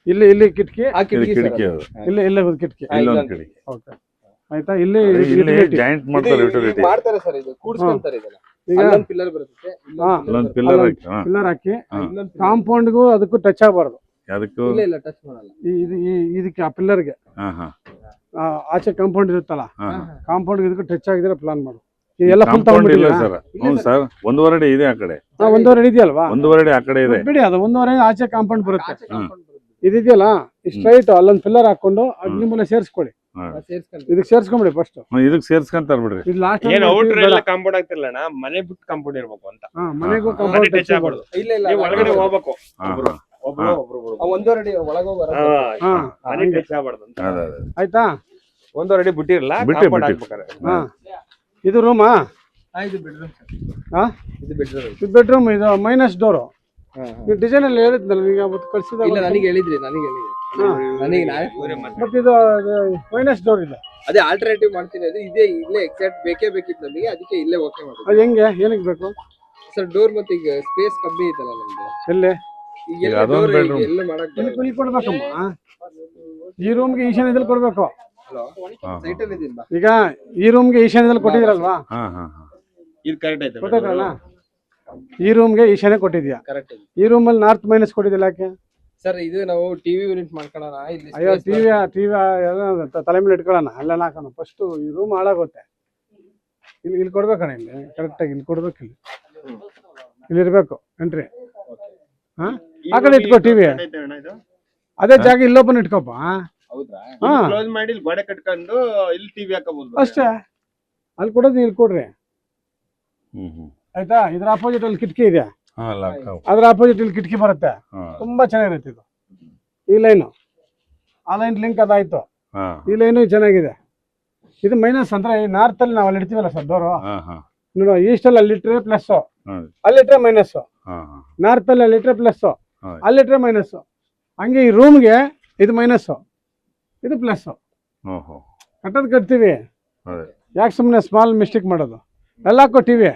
ಇಲ್ಲಿ ಕಿಟಕಿ, ಆ ಇಲ್ಲಿ ಕಿಟಕಿ ಸರ್ ಕಿಟಕಿ ಅದು. ಅದು. ಇಲ್ಲಿ ಒಂದು ಕಿಟಕಿ. ಇಲ್ಲೊಂದು ಕಿಟಕಿ. ಓಕೆ, ಆಯ್ತಾ? ಇಲ್ಲಿ ಇಲ್ಲಿ utility. ಜಾಯಿಂಟ್ ಇದು ಮಾಡ್ತಾರೆ ಈಗ ಯುಟಿಲಿಟಿ. ಮಾಡ್ತಾರೆ ಸರ್, ಇದು ಕೂಡ್ಸ್ಕೊಂತಾರೆ ಇದೆಲ್ಲ. ಈಗ ಅಲ್ಲೊಂದು ಪಿಲ್ಲರ್ ಬರುತ್ತೆ, ಹಾ. ಇಲ್ಲೊಂದು ಪಿಲ್ಲರ್ ಹಾಕಿ. ಹಾ. ಪಿಲ್ಲರ್ ಹಾಕಿ ಹಾ. ಇನ್ನೊಂದು ಕಾಂಪೌಂಡ್ಗೂ ಅದಕ್ಕೂ ಟಚ್ ಆಗಬಾರ್ದು. ಅದಕ್ಕೂ. ಇಲ್ಲ ಟಚ್ ಮಾಡಲ್ಲ. ಇದಕ್ಕೆ ಆ ಪಿಲ್ಲರ್ಗೆ ಹಾ ಹಾ. ಆಚೆ ಕಾಂಪೌಂಡ್ ಇರುತ್ತಲ್ಲ, ಹಾ. ಕಾಂಪೌಂಡ್ ಇದಕ್ಕೂ ಟಚ್ ಆಗಿದ್ರೆ ಪ್ಲಾನ್ ಮಾಡು. ಇದೆಲ್ಲ ಫುಲ್ ಕಾಂಪೌಂಡ್ ಇಲ್ಲ ತಗೊಂಡ್ಬಿಟ್ಟಿಲ್ಲ. ಸರ್. ಹ್ಞೂ ಸರ್, 1.5 ಅಡಿ ಇದೆ ಆ ಕಡೆ. 1.5 ಅಡಿ ಇದೆಯಲ್ವಾ? 1.5 ಅಡಿ ಆ ಕಡೆ ಇದೆ. ಬಿಡಿ, ಅದು 1.5 ಆಚೆ ಕಾಂಪೌಂಡ್ ಬರುತ್ತೆ. ಆಚೆ compound ಬರುತ್ತೆ. ಇದಿದೆಯಲ್ಲ ಸ್ಟ್ರೈಟ್ ಅಲ್ಲೊಂದು ಪಿಲ್ಲರ್ ಹಾಕೊಂಡು ಅಗ್ನಿ ಮೂಲೆ ಸೇರಿಸ್ಕೊಳ್ಳಿ. ಸೇರ್ಸ್ಕೊಂಡು ಇದಕ್ಕೆ ಸೇರ್ಸ್ಕೊಂಬಿಡಿ ಫಸ್ಟ್. ಇದಕ್ ಸೇರ್ಸ್ಕೊಂತಾರ ಬಿಡ್ರಿ. ಇದು ಲಾಸ್ಟ್ ಏನ್ ಔಟ್ರ್ ಎಲ್ಲ ಕಾಂಪೌಂಡ್ ಆಗ್ತಿರ್ಲ ಅಣ್ಣ, ಮನೆ ಬಿಟ್ಟು ಕಾಂಪೌಂಡ್ ಇರ್ಬೇಕು ಅಂತ. ಮನೆಗೂ ಹಾ, ಕಾಂಪೌಂಡ್ ಮನೆ ಟಚ್ ಆಗ್ಬಾರ್ದು. ಇಲ್ಲ ಇಲ್ಲ ನೀವು ಒಳಗಡೆ ಹೋಗ್ಬೇಕು, ಹಾ, ಒಬ್ರು ಹಾ. ಒಬ್ರು ಒಂದೂವರೆ ಅಡಿ ಒಳಗೋಗಿ ಹಾ ಮನೆ ಟಚ್ ಆಗ್ಬಾರ್ದು ಅಂತ. ಅದೇ ಅದೇ. ಆಯ್ತಾ? ಒಂದೂವರೆ ಅಡಿ ಬಿಟ್ಟಿರಲ್ಲ, ಬಿಟ್ಟೆ, ಕಾಂಪೌಂಡ್ ಬಿಟ್ಟೆ. ಹಾಕ್ಬೇಕಾರೆ. ಹಾ ಇದು ರೂಮಾ? ಇದು ಬೆಡ್ರೂಮ್. ಹಾ ಇದು ಬೆಡ್ರೂಮ್. ಇದು ಬೆಡ್ರೂಮ್. ಇದು ಮೈನಸ್ ಡೋರು. ನೀವು ಡಿಸೈನ್ ಅಲ್ಲಿ ಹೇಳಿದ್ನಲ್ಲ ನೀವು ಅವತ್ತು ಇಲ್ಲ ಕಳ್ಸಿದಾಗ. ನನಗೆ ಹೇಳಿದ್ರಿ ನನಗೆ ಮತ್ತೆ ಇದು ಮೈನಸ್ ಡೋರ್ ಇದೆ. ಅದೇ ಆಲ್ಟರ್ನೇಟಿವ್ ಮಾಡ್ತೀನಿ. ಅದು ಇದೇ ಇಲ್ಲೇ ಎಕ್ಸಾಕ್ಟ್ ಬೇಕೇ ಬೇಕಿತ್ತು ನಮಗೆ, ಅದಕ್ಕೆ ಇಲ್ಲೇ ಓಕೆ ಮಾಡೋದು. ಅದು ಹೆಂಗೆ ಏನಕ್ಕೆ ಬೇಕು ಸರ್ ಡೋರ್ ಮತ್ತೆ ಈಗ ಸ್ಪೇಸ್ ಕಮ್ಮಿ ಐತಲ್ಲ ನಮ್ದು. ಎಲ್ಲಿ ಈಗ ಈಗ ಎಲ್ಲ ಅದೊಂದು ಡೋರ್ bedroom. ಎಲ್ಲ ಮಾಡಕ್ ಇಲ್ಲಿ ಕೊಡ್ಬೇಕಮ್ಮ. ಈ ರೂಮ್ಗೆ ಈಶಾನ್ಯದಲ್ಲಿ ಕೊಡ್ಬೇಕು. ಸೈಟ್ ಅಲ್ಲಿ ಇದೀನಿ ಬಾ. ಈಗ ಈ ರೂಮ್ಗೆ ಈಶಾನ್ಯದಲ್ಲಿ ಕೊಟ್ಟಿದ್ರಲ್ವಾ? ಹಾ ಹಾ ಹಾ. ಇದು ಕರೆಕ್ಟ್ ಐತೆ. ಗೊತ್ತಾಯ್ತಲ್ಲ? ಈ ರೂಮ್ಗೆ ಈಶಾನ್ಯ ಕೊಟ್ಟಿದ್ಯಾ. ಕರೆಕ್ಟ್ ಇದೆ ಈ ರೂಮಲ್ಲಿ ನಾರ್ತ್ ಮೈನಸ್ ಕೊಟ್ಟಿದ್ದಿಲ್ಲ ಯಾಕೆ? ಸರ್. ಇದು ನಾವು ಟಿವಿ ಯೂನಿಟ್ ಮಾಡ್ಕೊಳ್ಳೋಣ ಇಲ್ಲಿ. ಅಯ್ಯೋ ಟಿವಿ ತಲೆ ಮೇಲೆ ಇಟ್ಕೊಳ್ಳೋಣ, ಅಲ್ಲೆಲ್ಲ ಹಾಕೋಣ. ಫಸ್ಟ್ ಈ ರೂಮ್ ಹಾಳಾಗುತ್ತೆ. ಇಲ್ಲಿ ಕೊಡ್ಬೇಕಣ್ಣ. ಇಲ್ಲಿ ಕರೆಕ್ಟಾಗಿ ಇಲ್ಲಿ ಕೊಡ್ಬೇಕು. ಇಲ್ಲಿ ಇರ್ಬೇಕು ಎಂಟ್ರಿ. ಹಾ ಆ ಕಡೆ ಇಟ್ಕೋ ಟಿವಿ. ಅದೇ ಜಾಗ ಇಲ್ಲೊಬ್ಬನ ಇಟ್ಕೋಪ. ಹೌದಾ? ಹಾ ಕ್ಲೋಸ್ ಮಾಡಿ ಇಲ್ಲಿ ಗೋಡೆ ಕಟ್ಕೊಂಡು ಇಲ್ಲಿ ಟಿವಿ ಹಾಕಬಹುದು ಅಷ್ಟೇ. ಅಲ್ಲಿ ಕೊಡೋದು ಇಲ್ಲಿ ಕೊಡ್ರಿ. ಹ್ಮ್. ಆಯ್ತಾ? ಇದ್ರ ಅಪೋಸಿಟ್ ಅಲ್ಲಿ ಕಿಟಕಿ ಇದೆ. ಹಾ, lock ಆವು. ಅದ್ರ ಅಪೋಸಿಟ್ ಇಲ್ಲಿ ಕಿಟಕಿ ಬರುತ್ತೆ. ಹಾ, ತುಂಬಾ ಚೆನ್ನಾಗಿರುತ್ತೆ ಇದು. ಈ ಲೈನು ಆ ಲೈನ್ ಲಿಂಕ್ ಅದಾಯ್ತು. ಹಾ, ಈ ಲೈನು ಚೆನ್ನಾಗಿದೆ. ಇದು ಮೈನಸ್ ಅಂದ್ರೆ ಈ ನಾರ್ತ್ ಅಲ್ಲಿ ನಾವು ಅಲ್ಲಿ ಇಡ್ತೀವಲ್ಲ ಸರ್ ಡೋರು. ಹಾ, ಹಾ, ನೋಡು ಈಸ್ಟ್ ಅಲ್ಲಿ ಅಲ್ಲಿಟ್ರೆ ಪ್ಲಸ್, ಹಾ, ಅಲ್ಲಿಟ್ರೆ ಮೈನಸ್. ಹಾ, ಹಾ. ನಾರ್ತ್ ಅಲ್ಲಿ ಅಲ್ಲಿಟ್ರೆ ಪ್ಲಸ್, ಹಾ. ಅಲ್ಲಿಟ್ರೆ ಮೈನಸ್. ಹಂಗೆ ಈ ರೂಮ್ಗೆ ಇದು ಮೈನಸ್, ಇದು ಪ್ಲಸ್. ಓಹೋ. ಕಟ್ಟೋದು ಕಟ್ತೀವಿ. ಅದೇ. ಯಾಕೆ ಸುಮ್ಮನೆ ಸ್ಮಾಲ್ ಮಿಸ್ಟೇಕ್ ಮಾಡೋದು? ಎಲ್ಲ ಹಾಕೋ ಟಿವಿ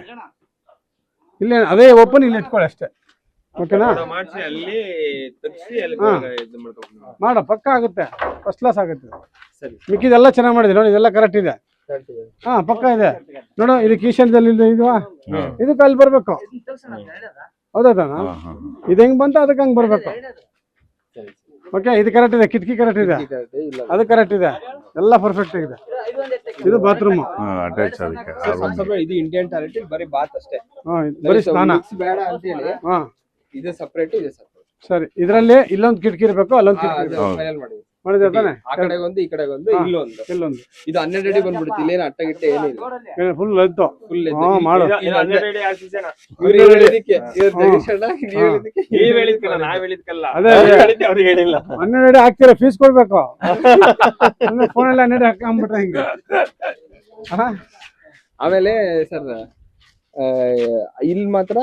ಇಲ್ಲೇ ಅದೇ ಓಪನ್ ಇಲ್ಲಿ ಇಟ್ಕೊಳ್ಳಿ ಅಷ್ಟೇ. ಓಕೆನಾ? ಮಾಡಿಸಿ ಅಲ್ಲಿ ತಗ್ಸಿ ಅಲ್ಲಿ ಹಾ. ಇದು ಮಾಡ್ಕೊಂಡು ಮಾಡ ಪಕ್ಕ ಆಗುತ್ತೆ. ಫಸ್ಟ್ ಕ್ಲಾಸ್ ಆಗುತ್ತೆ. ಸರಿ. ಮಿಕ್ಕಿದೆಲ್ಲ ಚೆನ್ನಾಗಿ ಮಾಡಿದೆ ನೋಡಿ. ಇದೆಲ್ಲ ಕರೆಕ್ಟ್ ಇದೆ. ಕರೆಕ್ಟ್ ಇದೆ. ಹಾ ಪಕ್ಕ ಇದೆ ನೋಡು. ಇದಕ್ಕೆ ಈಶಾನ್ಯದಲ್ಲಿ ಇದು ಹಾ. ಇದಕ್ಕೆ ಅಲ್ಲಿ ಬರ್ಬೇಕು. ಹೌದಾನ? ಹಾ, ಹಾ. ಇದು ಹೆಂಗ್ ಬಂತು ಅದಕ್ಕೆ ಹಂಗ್ ಬರ್ಬೇಕು. ಸರಿ. ಓಕೆ ಇದು ಕರೆಕ್ಟ್ ಇದೆ. ಕಿಟಕಿ ಕರೆಕ್ಟ್ ಇದೆ. ಕರೆಕ್ಟ್ ಇಲ್ಲ. ಅದು ಕರೆಕ್ಟ್ ಇದೆ. ಎಲ್ಲ ಪರ್ಫೆಕ್ಟ್ ಆಗಿದೆ. ಇದು ಬಾತ್ರೂಮ್. ಹಾ, ಅಟ್ಯಾಚ್ ಅದಕ್ಕೆ. ಆ room. ಸ್ವಲ್ಪ ಇದು ಇಂಡಿಯನ್ ಟಾಯ್ಲೆಟ್, ಬರೀ ಬಾತ್ ಅಷ್ಟೇ. ಬರೀ ಸ್ನಾನ. Mix ಬೇಡ ಅಂತ ಹೇಳಿ ಹಾ ಇದು ಸಪರೇಟ್, ಇದೆ ಸಪರೇಟ್. ಸರಿ. ಇದರಲ್ಲಿ ಇಲ್ಲೊಂದು ಕಿಟಕಿ ಇರ್ಬೇಕು, ಅಲ್ಲೊಂದು ಕಿಟಕಿ ಇರ್ಬೇಕು. ಹೌದು. ಫೈನಲ್ ಮಾಡಿ. ಮಾಡಿದ್ರೆ ತಾನೆ? ಆ ಕಡೆಗೆ ಒಂದು, ಈ ಕಡೆಗೆ ಒಂದು, ಹಾ. ಇಲ್ಲೊಂದು. ಇಲ್ಲೊಂದು ಇದು 12 ಅಡಿ ಬಂದ್ಬಿಡುತ್ತೆ. ಇಲ್ಲೇನು ಅಟ್ಟಗಿಟ್ಟೆ ಏನಿಲ್ಲ. ಫುಲ್ ಲಂತು. ಫುಲ್ ಹಾ ಮಾಡು. ಇವ್ರು ಹೇಳಿದಕ್ಕೆ ಇವ್ರು ಜಗದೀಶಣ್ಣ, ನೀವು ಹೇಳಿದಕ್ಕೆ ನೀವ್ ಹೇಳಿದ್ಕಲ್ಲ, ನಾವ್ ಹೇಳಿದ್ಕಲ್ಲ. ಅದೇ ಅವ್ರಿಗೆ ಹೇಳಿಲ್ಲ. 12 ಅಡಿ ಹಾಕ್ತೀರಾ, ಫೀಸ್ ಕೊಡ್ಬೇಕು. ಫೋನಲ್ಲಿ 12 ಅಡಿ ಹಾಕೊಂಡ್ಬಿಟ್ರೆ ಹಿಂಗೆ. ಆಮೇಲೆ ಸರ್ ಇಲ್ಲಿ ಮಾತ್ರ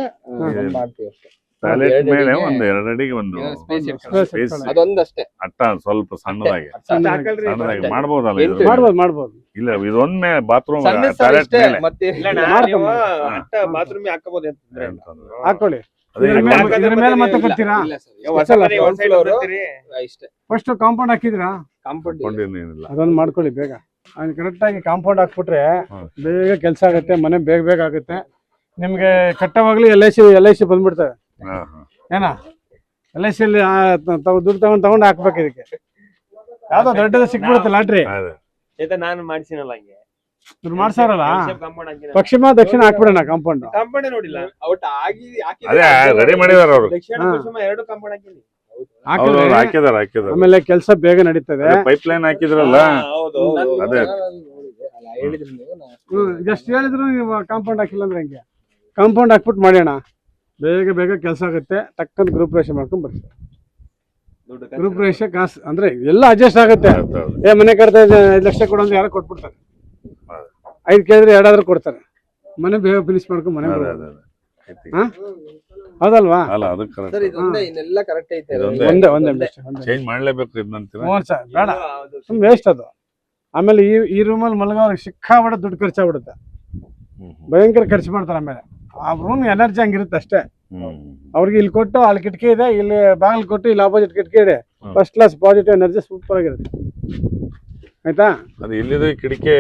ಮಾಡ್ತೀವಿ ಅಷ್ಟೇ. ಟಾಯ್ಲೆಟ್ ಮೇಲೆ ಒಂದು 2 ಅಡಿಗೆ ಒಂದು ಸ್ಪೇಸ್ space ಅದೊಂದಷ್ಟೇ. ಅಟ್ಟ ಸ್ವಲ್ಪ ಸಣ್ಣದಾಗಿ ಹಾಕಲ್ರಿ. ಸಣ್ಣದಾಗಿ ಮಾಡ್ಬೋದಲ್ಲ ಇದು? ಎಂಟು. ಮಾಡ್ಬೋದು. ಇಲ್ಲ ಇದೊಂದ್ ಮೇಲೆ ಬಾತ್ರೂಮ್ ಸಣ್ಣ ಸರ್ ಟಾಯ್ಲೆಟ್ ಇಷ್ಟೇ. ಮೇಲೆ ಮತ್ತೆ ಇಲ್ಲ ಅಣ್ಣ, ಮಾಡ್ಕೊಂಡ್ ನೀವು ಅಟ್ಟ ಬಾತ್ರೂಮ್ ಹಾಕಬಹುದು ಅಂತಂದ್ರೆ ಅಂತಂದ್ರೆ. ಹಾಕೊಳ್ಳಿ. ಅದೇ ಇದ್ರ ಈಗ ಮೇಲೆ- ಹಾಕೋದ್ರೆ ಇದ್ರ ಮೇಲೆ ಮತ್ತೆ ಇಲ್ಲ. ಕಟ್ತೀರಾ? ಇಲ್ಲ ಸರ್, ಹೊಸ ಹೊಸ ಮನೆ ಒಂದ್ side floor. ಬರ್ತೀರಿ. ಇಷ್ಟೇ. ಫಸ್ಟ್ ಕಾಂಪೌಂಡ್ ಹಾಕಿದ್ರಾ? ಕಾಂಪೌಂಡ್ ಕೊಂಡಿರ್ಲಿಲ್ಲ. ಅದೊಂದು ಮಾಡ್ಕೊಳ್ಳಿ ಬೇಗ. ಕರೆಕ್ಟ್ ಆಗಿ ಕಾಂಪೌಂಡ್ ಹಾಕ್ಬಿಟ್ರೆ ಹ್ಮ್. ಬೇಗ ಕೆಲಸ ಆಗುತ್ತೆ. ಮನೆ ಬೇಗ ಬೇಗ ಆಗುತ್ತೆ. ನಿಮ್ಗೆ ಕಟ್ಟವಾಗ್ಲಿ LIC ಬಂದ್ಬಿಡ್ತವೆ. ಹಾ, ಹಾ. ಏನ LIC ಅಲ್ಲಿ ದುಡ್ಡು ತಗೊಂಡು ಹಾಕ್ಬೇಕು. ಇದಕ್ಕೆ ಯಾವ್ದೋ ದೊಡ್ಡದು ಸಿಕ್ಬಿಡುತ್ತೆ ಲಾಟ್ರಿ. ಅದೇ. ಆಯ್ತಾ, ನಾನು ಮಾಡ್ಸಿನಲ್ಲ ಹಂಗೆ ಇವ್ರು ಮಾಡ್ಸಾರಲ್ಲ, ಕಾಂಪೌಂಡ್ ಹಾಕಿನ ಪಶ್ಚಿಮ ದಕ್ಷಿಣ ಹಾಕ್ಬಿಡೋಣ ಕಾಂಪೌಂಡ್. ಕಾಂಪೌಂಡ್ ನೋಡಿಲ್ಲ. ಔಟ್ ಆಗಿ ಅದೇ ರೆಡಿ ಮಾಡಿದಾರ ಅವರು. ದಕ್ಷಿಣ ಹಾ. ಪಶ್ಚಿಮ ಎರಡು ಕಾಂಪೌಂಡ್ ಹಾಕಿನಿ. ಅವ್ರು ಹಾಕಿದ್ರೆ ಹಾಕಿದಾರ. ಆಮೇಲೆ ಕೆಲಸ ಬೇಗ ನಡೀತದೆ. ಪೈಪ್ ಲೈನ್ ಹಾಕಿದ್ರಲ್ಲ. ಹೌದು. ಅದೇ. ಹೇಳಿದ್ರಿ ನೀವು. ಜಸ್ಟ್ ಹೇಳಿದ್ರು ನೀವು ಕಾಂಪೌಂಡ್ ಹಾಕಿಲ್ಲ ಅಂದ್ರೆ ಹೆಂಗೆ? ಕಾಂಪೌಂಡ್ ಹಾಕ್ಬಿಟ್ಟು ಮಾಡೋಣ. ಬೇಗ ಬೇಗ ಕೆಲಸ ಆಗುತ್ತೆ. ಟಕ್ಕಂತ ಗ್ರೂಪ್ ರೇಷನ್ ಮಾಡ್ಕೊಂಡ್ ಬರ್ತೀವಿ. ದುಡ್ಡು ಗ್ರೂಪ್ ರೇಷನ್ ಕಾಸು ಅಂದ್ರೆ ಎಲ್ಲ ಅಡ್ಜಸ್ಟ್ ಆಗುತ್ತೆ. ಹೌದು, ಹೌದು. ಮನೆ ಕಟ್ತಾ 5 ಲಕ್ಷ ಕೊಡು ಅಂದ್ರೆ ಯಾರೋ ಕೊಟ್ಬಿಡ್ತಾರೆ. ಹೌದು. 5 ಕೇಳಿದ್ರೆ 2 ಕೊಡ್ತಾರೆ. ಮನೆ ಬೇಗ ಫಿನಿಶ್ ಮಾಡ್ಕೊಂಡು ಮನೆ ಅದೇ, ಬರ್ಬೋದು. ಅದೇ, ಅದೇ. ಹಾ ಹೌದಲ್ವಾ? ಅಲ್ಲ ಅದು ಸರ್ ಕರೆಕ್ಟ್. ಇದೊಂದೇ, ಇನ್ನೆಲ್ಲ ಕರೆಕ್ಟ್ ಐತೆ. ಇದೊಂದೇ. ಒಂದೇ ಚೇಂಜ್ ಮಾಡ್ಲೇಬೇಕು ಇದನ್ನಂತೀರ? ಬೇಡ, ಸುಮ್ ವೇಸ್ಟ್ ಅದು. ಆಮೇಲೆ ಈ ರೂಮಲ್ಲಿ ಮಲಗೋರಿಗೆ ಸಿಕ್ಕಾಬಿಡ ದುಡ್ಡು ಖರ್ಚಾಗ್ಬಿಡುತ್ತೆ. ಭಯಂಕರ ಖರ್ಚು ಮಾಡ್ತಾರೆ. ಆಮೇಲೆ ಆ ರೂಮ್ ಎನರ್ಜಿ ಹಂಗಿರುತ್ತೆ ಅಷ್ಟೇ. ಅವ್ರಿಗೆ ಇಲ್ಲಿ ಕೊಟ್ಟು ಅಲ್ಲಿ ಕಿಟಕಿ ಇದೆ, ಇಲ್ಲಿ ಬಾಗಿಲು ಕೊಟ್ಟು ಇಲ್ಲಿ ಆಪೋಸಿಟ್ ಕಿಟಕಿ ಇದೆ. First class positive energy super ಆಗಿರುತ್ತೆ. ಆಯ್ತಾ? ಅದು ಇಲ್ಲಿದು ಕಿಟಕಿ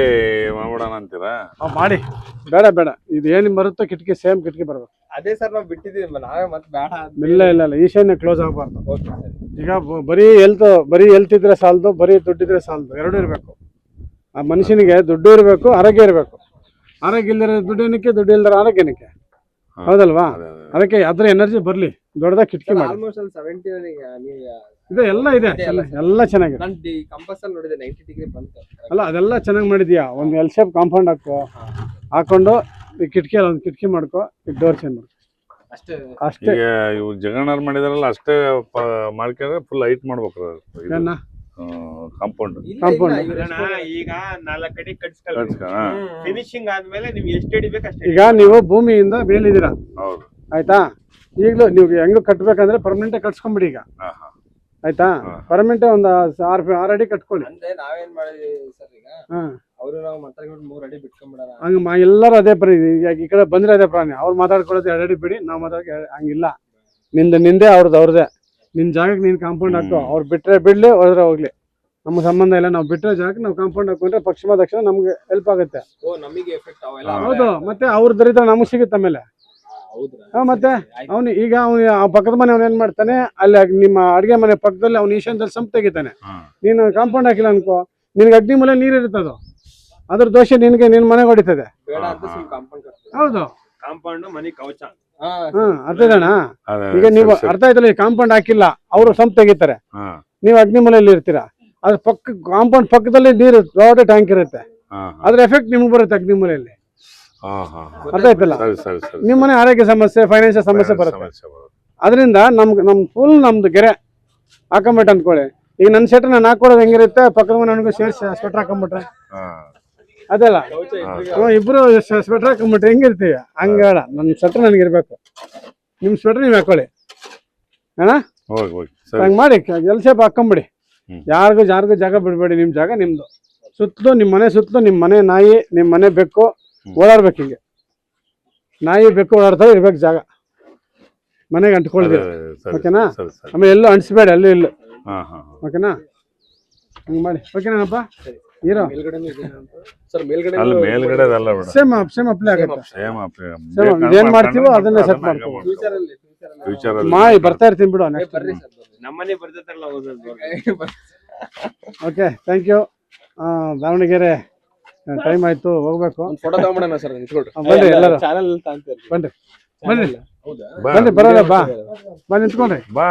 ಮಾಡ್ಬಿಡೋಣ ಅಂತೀರಾ? ಮಾಡಿ. ಬೇಡ ಇದು ಏನ್ ಬರುತ್ತೋ ಕಿಟಕಿ ಸೇಮ್ ಕಿಟಕಿ ಬರ್ಬೇಕು. ಅದೇ ಸರ್ ನಾವು ಬಿಟ್ಟಿದೀವಿ, ನಾವೇ ಮತ್ತೆ ಬೇಡ ಅಂತ. ಇಲ್ಲ ಈಶಾನ್ಯ ಕ್ಲೋಸ್ ಆಗಬಾರ್ದು. Okay sir. ಈಗ ಬರೀ ಹೆಲ್ತ್ ಇದ್ರೆ ಸಾಲದು, ಬರೀ ದುಡ್ಡಿದ್ರೆ ಸಾಲದು. ಎರಡೂ ಇರಬೇಕು. ಆ ಮನುಷ್ಯನಿಗೆ ದುಡ್ಡು ಇರಬೇಕು, ಆರೋಗ್ಯ ಇರಬೇಕು. ಆರೋಗ್ಯ ಇಲ್ದಿರೋ ದುಡ್ಡು ಏನಕ್ಕೆ, ದುಡ್ಡು ಇಲ್ದಿರೋ ಆರೋಗ್ಯ ಏನಕ್ಕೆ? ಹೌದಲ್ವಾ? ಅದಕ್ಕೆ ಅದ್ರ ಎನರ್ಜಿ ಬರ್ಲಿ. ದೊಡ್ಡದಾಗ ಕಿಟಕಿ ಮಾಡಿ. ಆಲ್ಮೋಸ್ಟ್ ಅಲ್ಲಿ 70 ನೀವು ಇದೆ ಎಲ್ಲ ಇದೆ ಎಲ್ಲ ಚೆನ್ನಾಗಿದೆ. ನಾನು ಕಂಪಸ್ ಅಲ್ಲಿ ನೋಡಿದೆ 90 ಡಿಗ್ರಿ ಬಂತು. ಅಲ್ಲ ಅದೆಲ್ಲ ಚೆನ್ನಾಗಿ ಮಾಡಿದ್ಯಾ. ಒಂದು ಎಲ್ ಶೇಪ್ ಕಾಂಪೌಂಡ್ ಹಾಕೊಂಡು ಈ ಕಿಟಕಿಯಲ್ಲಿ ಒಂದು ಕಿಟಕಿ ಮಾಡ್ಕೊ, ಈ ಡೋರ್ ಚೇಂಜ್ ಮಾಡ್ಕೊ ಅಷ್ಟೇ. ಅಷ್ಟೇ. ಈಗ ಇವು ಜಗಣ್ಣವ್ರು ಮಾಡಿದಾರಲ್ಲ ಅಷ್ಟೇ ಮಾಡ್ಕೊಂಡ್ರೆ ಫುಲ್ ಹೈಟ್ ಮಾಡ್ಬೇಕು ಕಾಂಪೌಂಡ್. ಈಗ 4 ಅಡಿ ಕಟ್ಸ್ಕೊಳ್ಳಿ. ಫಿನಿಶಿಂಗ್ ಆದ್ಮೇಲೆ ನೀವು ಎಷ್ಟು ಅಡಿ ಬೇಕು ಅಷ್ಟೇ. ಈಗ ನೀವು ಭೂಮಿಯಿಂದ ಮೇಲಿದ್ದೀರಾ, ಹೌದು ಆಯ್ತಾ? ಈಗಲೂ ನೀವು ಹೆಂಗ್ ಕಟ್ಬೇಕಂದ್ರೆ ಪರ್ಮನೆಂಟ್ ಕಟ್ಸ್ಕೊಂಬಿಡಿ ಈಗ, ಆಯ್ತಾ? ಪರ್ಮನೆಂಟ್ ಒಂದು 6 ಅಡಿ ಕಟ್ಕೊಳ್ಳಿ. ಅಂದ್ರೆ ನಾವೇನ್ ಮಾಡಿದ್ವಿ ಸರ್, ಈಗ ಅವರು ನಾವು ಮಾತಾಡ್ಕೊಂಡು 3 ಅಡಿ ಬಿಟ್ಕೊಂಡ್ಬಿಡೋಣ ಹಂಗ ಎಲ್ಲರೂ ಅದೇ ಪರಿ. ಈಗ ಈ ಕಡೆ ಬಂದ್ರೆ ಅದೇ ಪ್ರಾಣಿ. ಅವ್ರು ಮಾತಾಡ್ಕೊಳ್ಳೋದು 2 ಅಡಿ ಬಿಡಿ, ನಾವು ಮಾತಾಡೋಕೆ ಹಂಗಿಲ್ಲ. ನಿಂದೆ ಅವ್ರದ್ದೇ. ನಿನ್ ಜಾಗಕ್ಕೆ ನೀನ್ ಕಾಂಪೌಂಡ್ ಹಾಕೋ. ಅವ್ರು ಬಿಟ್ರೆ ಬಿಡ್ಲಿ, ಹೋದ್ರೆ ಹೋಗ್ಲಿ, ನಮ್ಮ ಸಂಬಂಧ ಇಲ್ಲ. ನಾವು ಬಿಟ್ರೆ ಜಾಗಕ್ಕೆ ನಾವು ಕಾಂಪೌಂಡ್ ಹಾಕೊಂಡ್ರೆ ಪಶ್ಚಿಮ ದಕ್ಷಿಣ ನಮ್ಗೆ ಹೆಲ್ಪ್ ಆಗುತ್ತೆ. ನಮಗೆ ಎಫೆಕ್ಟ್ ಅವೆಲ್ಲ. ಹೌದು, ಮತ್ತೆ ಅವ್ರ ದರಿದ್ರ ನಮಗ್ ಸಿಗುತ್ತೆ ಆಮೇಲೆ. ಮತ್ತೆ ಅವ್ನು ಈಗ ಆ ಪಕ್ಕದ ಮನೆ ಅವ್ನು ಏನ್ ಮಾಡ್ತಾನೆ, ಅಲ್ಲಿ ನಿಮ್ಮ ಅಡ್ಗೆ ಮನೆ ಪಕ್ಕದಲ್ಲಿ ಅವ್ನು ಈಶಾನ್ಯದಲ್ಲಿ ಸಂಪ್ ತೆಗಿತಾನೆ. ನೀನು ಕಾಂಪೌಂಡ್ ಹಾಕಿಲ್ಲ ಅನ್ಕೋ, ನಿನ್ಗೆ ಅಗ್ನಿ ಮೂಲೆ ನೀರ್ ಇರ್ತದ, ಅದ್ರ ದೋಷ ನಿನ್ಗೆ ನಿನ್ ಮನೆಗೆ ಹೊಡಿತದೆ. ಹೌದು, ಕಾಂಪೌಂಡ್ ಮನೆ ಕವಚ. ಅರ್ಥ ಇದಣ್ಣ? ಈಗ ನೀವು ಅರ್ಥ ಆಯ್ತಲ್ಲ, ಕಾಂಪೌಂಡ್ ಹಾಕಿಲ್ಲ, ಅವರು ಸಂಪ್ ತೆಗಿತಾರೆ, ನೀವು ಅಗ್ನಿ ಮೂಲೆಯಲ್ಲಿ ಇರ್ತೀರಾ. ಅದ್ರ ಪಕ್ಕ ಕಾಂಪೌಂಡ್ ಪಕ್ಕದಲ್ಲಿ ನೀರು ದೊಡ್ಡ ಟ್ಯಾಂಕ್ ಇರುತ್ತೆ, ಅದ್ರ ಎಫೆಕ್ಟ್ ನಿಮ್ಗೆ ಬರುತ್ತೆ ಅಗ್ನಿ ಮೂಲೆಯಲ್ಲಿ. ಅರ್ಥ ಆಯ್ತಲ್ಲ? ನಿಮ್ಮ ಮನೆ ಆರೋಗ್ಯ ಸಮಸ್ಯೆ, ಫೈನಾನ್ಷಿಯಲ್ ಸಮಸ್ಯೆ ಬರುತ್ತೆ. ಅದರಿಂದ ನಮ್ ಫುಲ್ ನಮ್ದು ಗೆರೆ ಹಾಕೊಂಬಿಟ್ಟು ಅಂದ್ಕೊಳ್ಳಿ. ಈಗ ನನ್ನ ಸ್ವೆಟರ್ ನಾನು ಹಾಕೊಡೋದು ಹೆಂಗಿರುತ್ತೆ, ಪಕ್ಕದ ಮನೆ ನನಗೂ ಸೇರಿಸಿ ಸ್ವೆಟರ್ ಹಾಕೊಂಬಿಟ್ರೆ ಅದೆಲ್ಲ ಇಬ್ರು ಸ್ವೆಟರ್ ಹಾಕೊಂಬಿಟ್ರೆ ಹೆಂಗಿರ್ತೀವಿ ಹಂಗೇಳ. ನನ್ನ ಸ್ವೆಟರ್ ನನಗಿರ್ಬೇಕು, ನಿಮ್ ಸ್ವೆಟರ್ ನೀವ್ ಹಾಕೊಳ್ಳಿ ಅಣ್ಣ. ಹಂಗ್ ಮಾಡಿ ಎಲ್ ಶೇಪ್ ಹಾಕೊಂಬಿಡಿ. ಯಾರಿಗೂ ಜಾಗ ಬಿಡ್ಬೇಡಿ. ನಿಮ್ ಜಾಗ ನಿಮ್ದು. ಸುತ್ತಲೂ ನಿಮ್ ಮನೆ ಸುತ್ತಲೂ ನಿಮ್ ಮನೆ ನಾಯಿ, ನಿಮ್ ಮನೆ ಬೆಕ್ಕು ಓಡಾಡ್ಬೇಕು. ಹಿಂಗೆ ನಾಯಿ ಬೆಕ್ಕು ಓಡಾಡ್ತಾವೆ ಇರ್ಬೇಕು ಜಾಗ, ಮನೆಗೆ ಅಂಟ್ಕೊಳ್ತೀರ. ಓಕೆನಾ? ಆಮೇಲೆ ಎಲ್ಲೂ ಅಂಟಿಸ್ಬೇಡಿ, ಅಲ್ಲೂ ಇಲ್ಲ. ಓಕೆನಾ? ಹಂಗ್ ಮಾಡಿ. ಓಕೆನಾಪ್ಪ? ಹೀರೋ ಸೇಮ್ ಅಪ್ಲೈ ಆಗುತ್ತೆ. ಏನ್ ಮಾಡ್ತೀವೋ ಅದನ್ನೇ ಸೆಟ್ ಮಾಡ್ತೀವಿ. ಮಾಡಿ ಬರ್ತಾ ಇರ್ತೀನಿ ಬಿಡು. ನಮ್ಮನೆ ಬರ್ತಾರಲ್ಲ. Okay, thank you. Davanagere time ಆಯ್ತು, ಹೋಗ್ಬೇಕು. ಫೋಟೋ ತಗೊಂಡ್ಬಿಡೋಣ ಸರ್. ಬನ್ನಿ ಎಲ್ಲರೂ, ಚಾನಲ್ ಬನ್ನಿ ಬನ್ನಿ ಬನ್ನಿ, ಬರೋಲ್ಲ ಬಾ, ಬಾ ನಿಂತ್ಕೊಂಡ್ರಿ. ಬಾ